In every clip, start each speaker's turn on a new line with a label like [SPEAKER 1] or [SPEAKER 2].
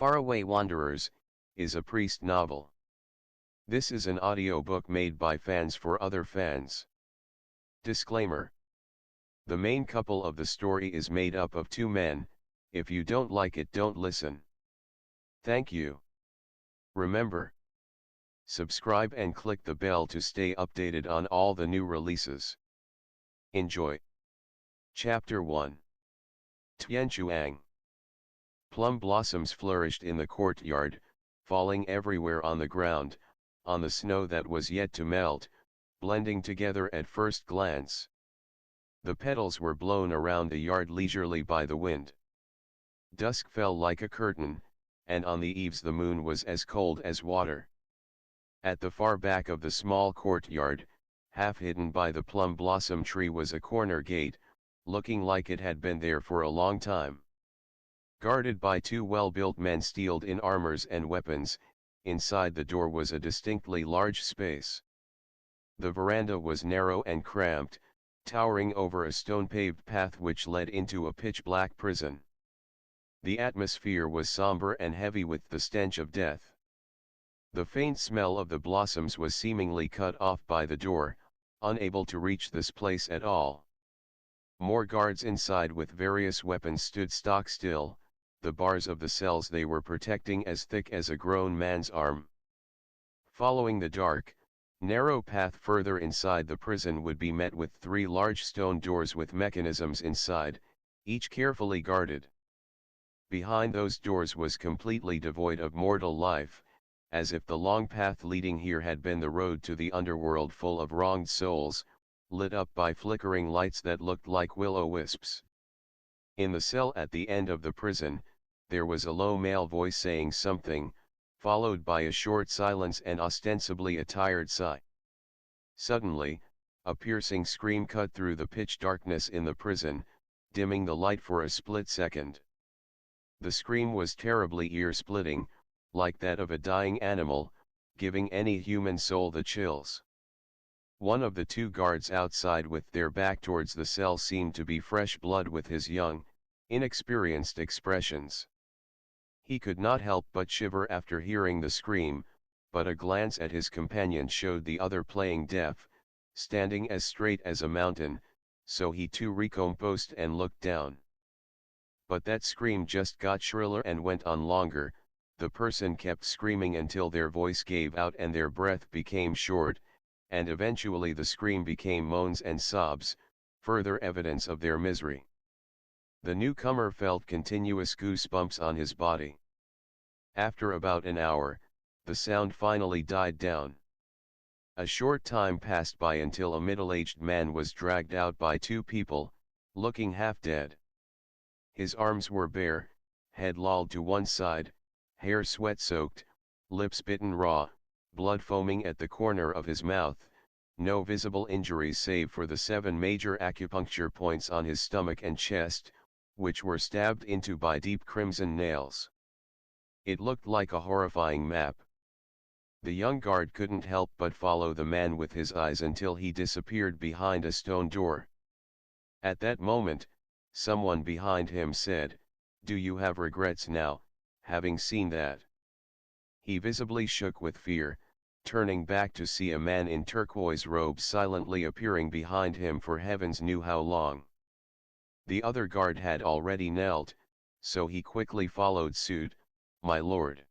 [SPEAKER 1] Faraway Wanderers, is a priest novel. This is an audiobook made by fans for other fans. Disclaimer. The main couple of the story is made up of two men. If you don't like it, don't listen. Thank you. Remember, subscribe and click the bell to stay updated on all the new releases. Enjoy. Chapter 1. Ch01. Plum blossoms flourished in the courtyard, falling everywhere on the ground, on the snow that was yet to melt, blending together at first glance. The petals were blown around the yard leisurely by the wind. Dusk fell like a curtain, and on the eaves the moon was as cold as water. At the far back of the small courtyard, half hidden by the plum blossom tree, was a corner gate, looking like it had been there for a long time. Guarded by two well-built men steeled in armors and weapons, inside the door was a distinctly large space. The veranda was narrow and cramped, towering over a stone-paved path which led into a pitch-black prison. The atmosphere was somber and heavy with the stench of death. The faint smell of the blossoms was seemingly cut off by the door, unable to reach this place at all. More guards inside with various weapons stood stock still, the bars of the cells they were protecting as thick as a grown man's arm. Following the dark, narrow path further inside the prison would be met with three large stone doors with mechanisms inside, each carefully guarded. Behind those doors was completely devoid of mortal life, as if the long path leading here had been the road to the underworld full of wronged souls, lit up by flickering lights that looked like will-o'-wisps. In the cell at the end of the prison, there was a low male voice saying something, followed by a short silence and ostensibly a tired sigh. Suddenly, a piercing scream cut through the pitch darkness in the prison, dimming the light for a split second. The scream was terribly ear-splitting, like that of a dying animal, giving any human soul the chills. One of the two guards outside with their back towards the cell seemed to be fresh blood with his young, inexperienced expressions. He could not help but shiver after hearing the scream, but a glance at his companion showed the other playing deaf, standing as straight as a mountain, so he too recomposed and looked down. But that scream just got shriller and went on longer. The person kept screaming until their voice gave out and their breath became short, and eventually the scream became moans and sobs, further evidence of their misery. The newcomer felt continuous goosebumps on his body. After about an hour, the sound finally died down. A short time passed by until a middle-aged man was dragged out by two people, looking half dead. His arms were bare, head lolled to one side, hair sweat-soaked, lips bitten raw, blood foaming at the corner of his mouth, no visible injuries save for the 7 major acupuncture points on his stomach and chest, which were stabbed into by deep crimson nails. It looked like a horrifying map. The young guard couldn't help but follow the man with his eyes until he disappeared behind a stone door. At that moment, someone behind him said, "Do you have regrets now, having seen that?" He visibly shook with fear, turning back to see a man in turquoise robes silently appearing behind him for heavens knew how long. The other guard had already knelt, so he quickly followed suit. "My lord."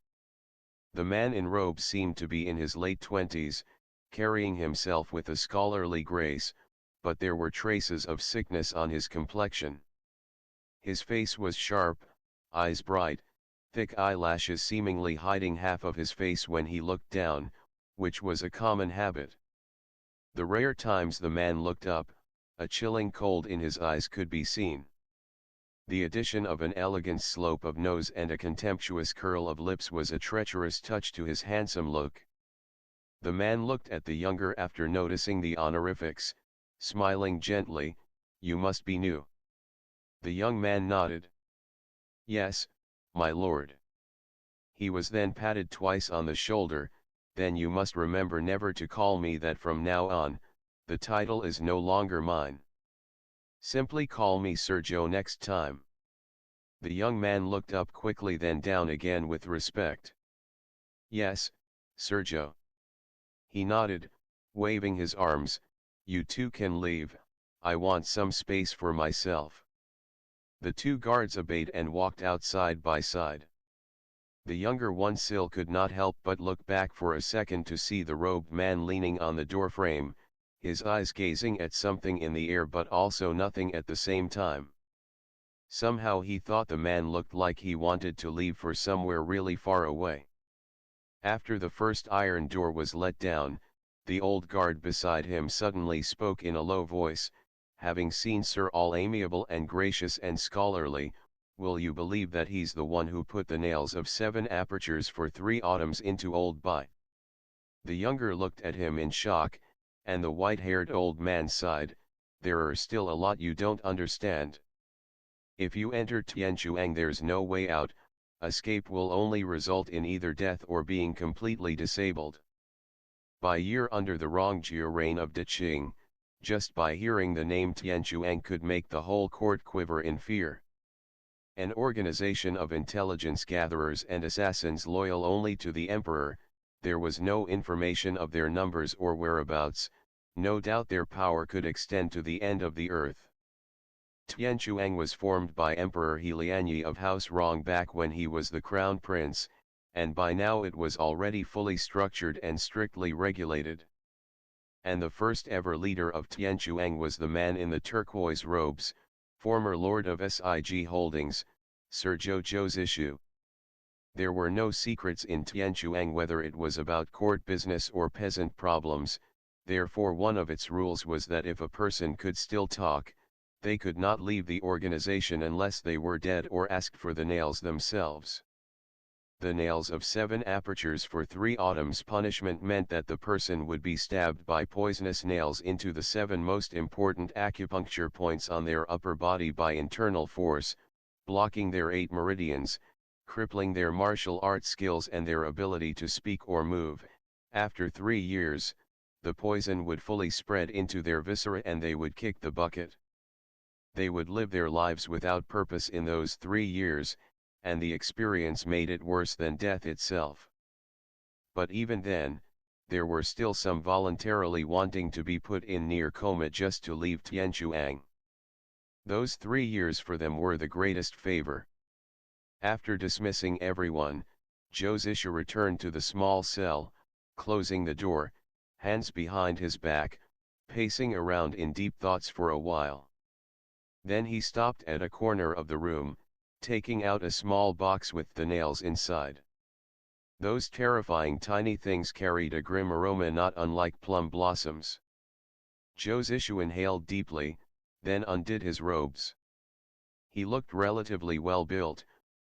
[SPEAKER 1] The man in robes seemed to be in his late 20s, carrying himself with a scholarly grace, but there were traces of sickness on his complexion. His face was sharp, eyes bright, thick eyelashes seemingly hiding half of his face when he looked down, which was a common habit. The rare times the man looked up, a chilling cold in his eyes could be seen. The addition of an elegant slope of nose and a contemptuous curl of lips was a treacherous touch to his handsome look. The man looked at the younger after noticing the honorifics, smiling gently. "You must be new." The young man nodded. "Yes, my lord." He was then patted twice on the shoulder. "Then you must remember never to call me that from now on, the title is no longer mine. Simply call me Sir Joe next time." The young man looked up quickly, then down again with respect. "Yes, Sergio." He nodded, waving his arms. "You two can leave, I want some space for myself." The two guards obeyed and walked out side by side. The younger one still could not help but look back for a second to see the robed man leaning on the doorframe, his eyes gazing at something in the air but also nothing at the same time. Somehow he thought the man looked like he wanted to leave for somewhere really far away. After the first iron door was let down, the old guard beside him suddenly spoke in a low voice, "Having seen Sir all amiable and gracious and scholarly, will you believe that he's the one who put the nails of 7 apertures for 3 autumns into old Bai?" The younger looked at him in shock, and the white-haired old man sighed, "There are still a lot you don't understand. If you enter Tianchuang there's no way out, escape will only result in either death or being completely disabled." By year under the Rongjiu reign of Deqing, just by hearing the name Tianchuang could make the whole court quiver in fear. An organization of intelligence gatherers and assassins loyal only to the emperor, there was no information of their numbers or whereabouts, no doubt their power could extend to the end of the earth. Tianchuang was formed by Emperor He Lianyi of House Rong back when he was the crown prince, and by now it was already fully structured and strictly regulated. And the first ever leader of Tianchuang was the man in the turquoise robes, former lord of SIG Holdings, Sergio Zishu. There were no secrets in Tianchuang whether it was about court business or peasant problems, therefore one of its rules was that if a person could still talk, they could not leave the organization unless they were dead or asked for the nails themselves. The nails of 7 apertures for 3 autumns punishment meant that the person would be stabbed by poisonous nails into the 7 most important acupuncture points on their upper body by internal force, blocking their 8 meridians, crippling their martial arts skills and their ability to speak or move. After 3 years, the poison would fully spread into their viscera and they would kick the bucket. They would live their lives without purpose in those 3 years, and the experience made it worse than death itself. But even then, there were still some voluntarily wanting to be put in near coma just to leave Tianchuang. Those 3 years for them were the greatest favor. After dismissing everyone, Zishu returned to the small cell, closing the door, hands behind his back, pacing around in deep thoughts for a while. Then he stopped at a corner of the room, taking out a small box with the nails inside. Those terrifying tiny things carried a grim aroma not unlike plum blossoms. Zishu inhaled deeply, then undid his robes. He looked relatively well built,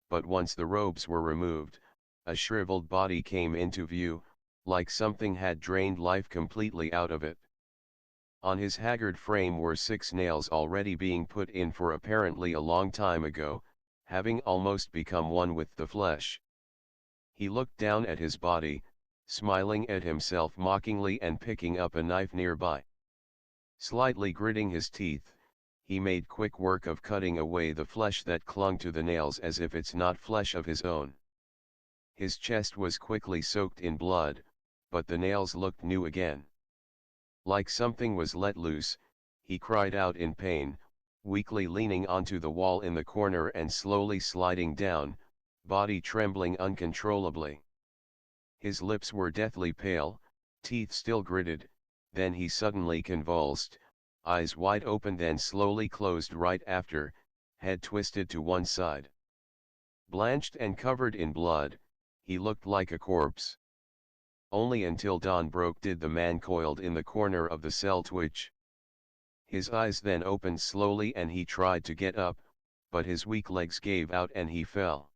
[SPEAKER 1] but once the robes were removed, a shriveled body came into view, like something had drained life completely out of it. On his haggard frame were 6 nails already being put in for apparently a long time ago, having almost become one with the flesh. He looked down at his body, smiling at himself mockingly and picking up a knife nearby. Slightly gritting his teeth, he made quick work of cutting away the flesh that clung to the nails as if it's not flesh of his own. His chest was quickly soaked in blood, but the nails looked new again. Like something was let loose, he cried out in pain, weakly leaning onto the wall in the corner and slowly sliding down, body trembling uncontrollably. His lips were deathly pale, teeth still gritted, then he suddenly convulsed, eyes wide open then slowly closed right after, head twisted to one side. Blanched and covered in blood, he looked like a corpse. Only until dawn broke did the man coiled in the corner of the cell twitch. His eyes then opened slowly and he tried to get up, but his weak legs gave out and he fell.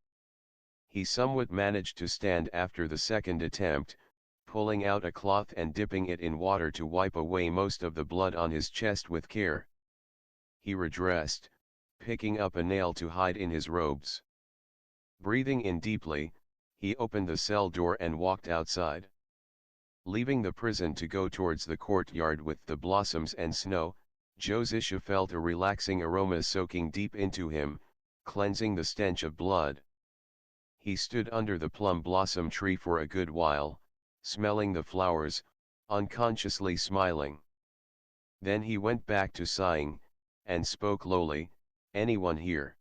[SPEAKER 1] He somewhat managed to stand after the second attempt, pulling out a cloth and dipping it in water to wipe away most of the blood on his chest with care. He redressed, picking up a nail to hide in his robes. Breathing in deeply, he opened the cell door and walked outside. Leaving the prison to go towards the courtyard with the blossoms and snow, Zishu felt a relaxing aroma soaking deep into him, cleansing the stench of blood. He stood under the plum blossom tree for a good while, smelling the flowers, unconsciously smiling. Then he went back to sighing, and spoke lowly, "Anyone here?"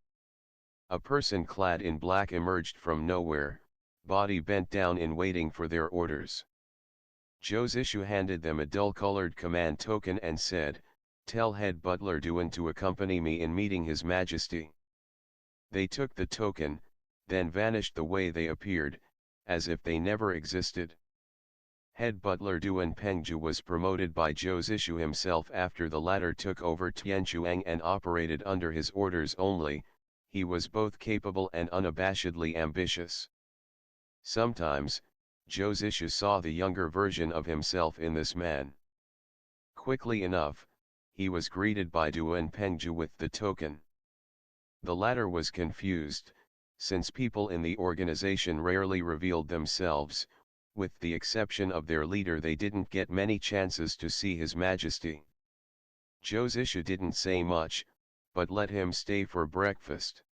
[SPEAKER 1] A person clad in black emerged from nowhere, body bent down in waiting for their orders. Josishu handed them a dull-colored command token and said, "Tell head butler Duan to accompany me in meeting His Majesty." They took the token, then vanished the way they appeared, as if they never existed. Head butler Duan Pengju was promoted by Josishu himself after the latter took over Tianchuang and operated under his orders only. He was both capable and unabashedly ambitious. Sometimes, Josishu saw the younger version of himself in this man. Quickly enough, he was greeted by Duan Pengju with the token. The latter was confused, since people in the organization rarely revealed themselves. With the exception of their leader, they didn't get many chances to see His Majesty. Josishu didn't say much, but let him stay for breakfast.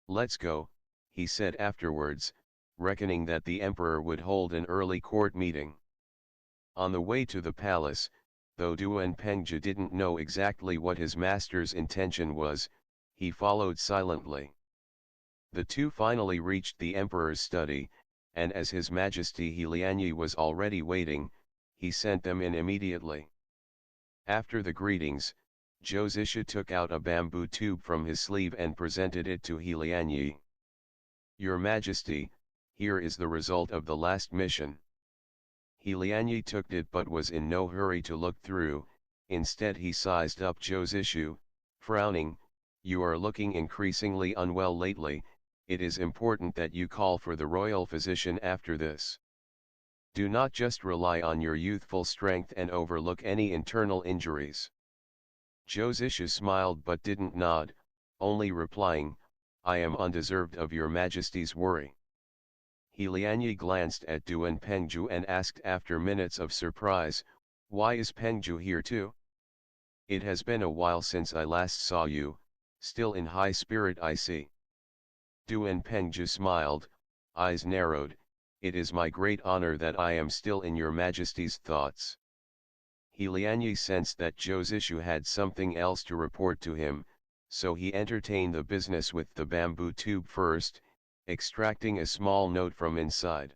[SPEAKER 1] "Let's go," he said afterwards, reckoning that the emperor would hold an early court meeting. On the way to the palace, though Duan Pengju didn't know exactly what his master's intention was, he followed silently. The two finally reached the emperor's study, and as His Majesty He Lianyi was already waiting, he sent them in immediately. After the greetings, Josishu took out a bamboo tube from his sleeve and presented it to He Lianyi. "Your Majesty, here is the result of the last mission." He Lianyi took it but was in no hurry to look through. Instead he sized up Josishu, frowning, "You are looking increasingly unwell lately. It is important that you call for the royal physician after this. Do not just rely on your youthful strength and overlook any internal injuries." Josishu smiled but didn't nod, only replying, "I am undeserved of your Majesty's worry." He Lianyi glanced at Duan Pengju and asked after minutes of surprise, "Why is Pengju here too? It has been a while since I last saw you, still in high spirit I see." Duan Pengju smiled, eyes narrowed, "It is my great honor that I am still in your Majesty's thoughts." He Lianyi sensed that Josishu had something else to report to him, so he entertained the business with the bamboo tube first, extracting a small note from inside.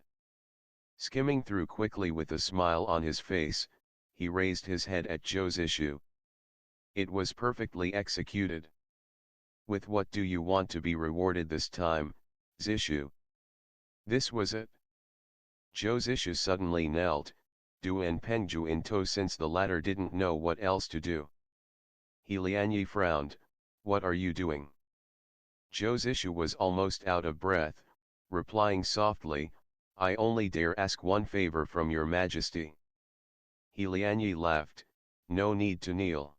[SPEAKER 1] Skimming through quickly with a smile on his face, he raised his head at Josishu. It was perfectly executed. "With what do you want to be rewarded this time, Zishu?" This was it. Josishu suddenly knelt, Duan Pengju in tow since the latter didn't know what else to do. He Lianyi frowned, "What are you doing?" Josishu was almost out of breath, replying softly, "I only dare ask one favor from your Majesty." He Lianyi laughed, "No need to kneel.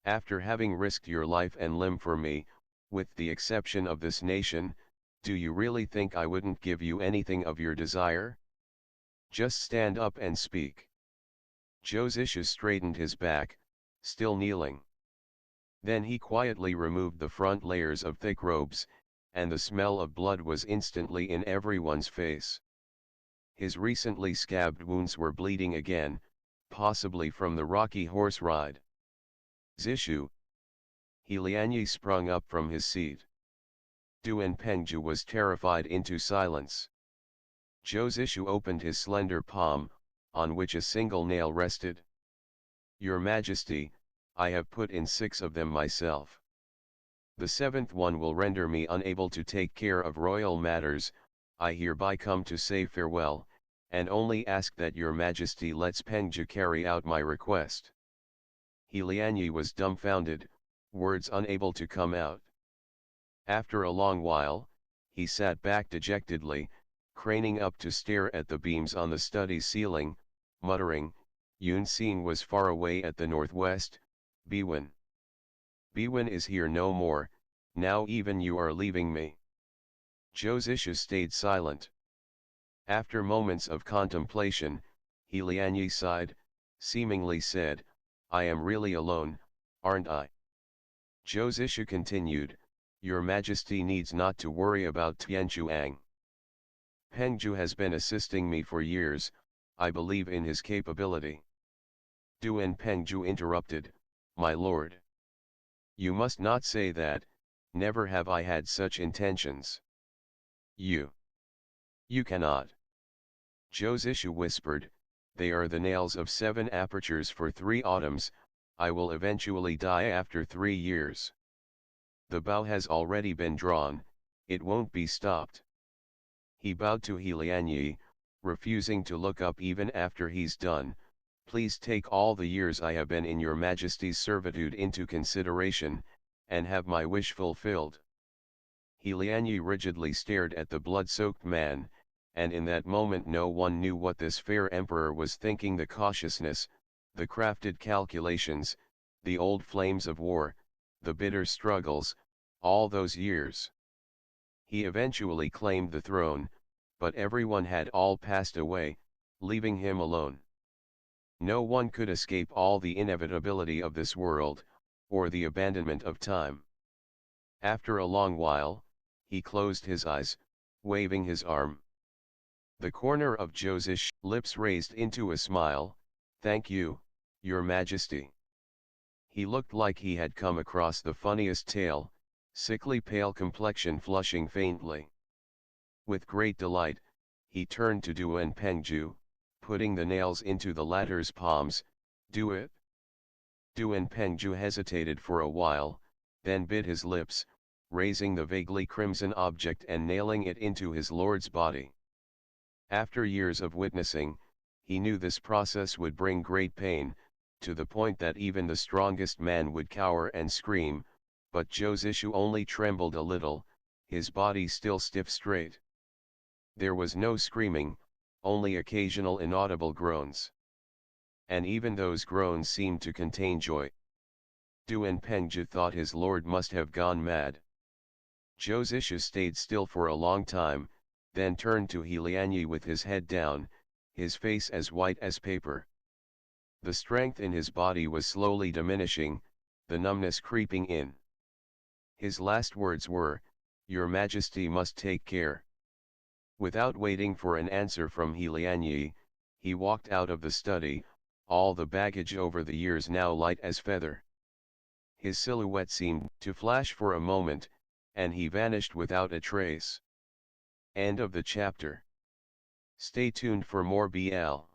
[SPEAKER 1] After having risked your life and limb for me, with the exception of this nation, do you really think I wouldn't give you anything of your desire? Just stand up and speak." Josishu straightened his back, still kneeling. Then he quietly removed the front layers of thick robes, and the smell of blood was instantly in everyone's face. His recently scabbed wounds were bleeding again, possibly from the rocky horse ride. "Zishu!" He Lianyi sprung up from his seat. Duan Pengju was terrified into silence. Josishu opened his slender palm, on which a single nail rested. "Your Majesty, I have put in 6 of them myself. The 7th one will render me unable to take care of royal matters. I hereby come to say farewell, and only ask that your Majesty lets Pengju carry out my request." He Lianyi was dumbfounded, words unable to come out. After a long while, he sat back dejectedly, craning up to stare at the beams on the study ceiling, muttering, "Yunxin was far away at the northwest, Biwen. Biwen is here no more, now even you are leaving me." Josishu stayed silent. After moments of contemplation, He Lianyi sighed, seemingly said, "I am really alone, aren't I?" Josishu continued, Your Majesty needs not to worry about Tianchuang. Pengju has been assisting me for years, I believe in his capability. Duan Pengju interrupted, my lord. You must not say that, never have I had such intentions. You cannot. Zhou Zishu whispered, they are the nails of 7 apertures for 3 autumns, I will eventually die after 3 years. The bow has already been drawn, it won't be stopped. He bowed to He Lianyi, refusing to look up even after he's done. Please take all the years I have been in your Majesty's servitude into consideration, and have my wish fulfilled. He Lianyi rigidly stared at the blood-soaked man, and in that moment no one knew what this fair emperor was thinking. The cautiousness, the crafted calculations, the old flames of war, the bitter struggles, all those years. He eventually claimed the throne, but everyone had all passed away, leaving him alone. No one could escape all the inevitability of this world, or the abandonment of time. After a long while, he closed his eyes, waving his arm. The corner of Zhou's lips raised into a smile, thank you, your Majesty. He looked like he had come across the funniest tale, sickly pale complexion flushing faintly. With great delight, he turned to Duan Pengju, putting the nails into the latter's palms, do it? Duan Pengju hesitated for a while, then bit his lips, raising the vaguely crimson object and nailing it into his lord's body. After years of witnessing, he knew this process would bring great pain, to the point that even the strongest man would cower and scream, but Zhou Zishu only trembled a little, his body still stiff straight. There was no screaming, only occasional inaudible groans. And even those groans seemed to contain joy. Duan Pengju thought his lord must have gone mad. Zhou Zishu stayed still for a long time, then turned to He Lianyi with his head down, his face as white as paper. The strength in his body was slowly diminishing, the numbness creeping in. His last words were, Your Majesty must take care. Without waiting for an answer from He Lianyi, he walked out of the study, all the baggage over the years now light as feather. His silhouette seemed to flash for a moment, and he vanished without a trace. End of the chapter. Stay tuned for more BL.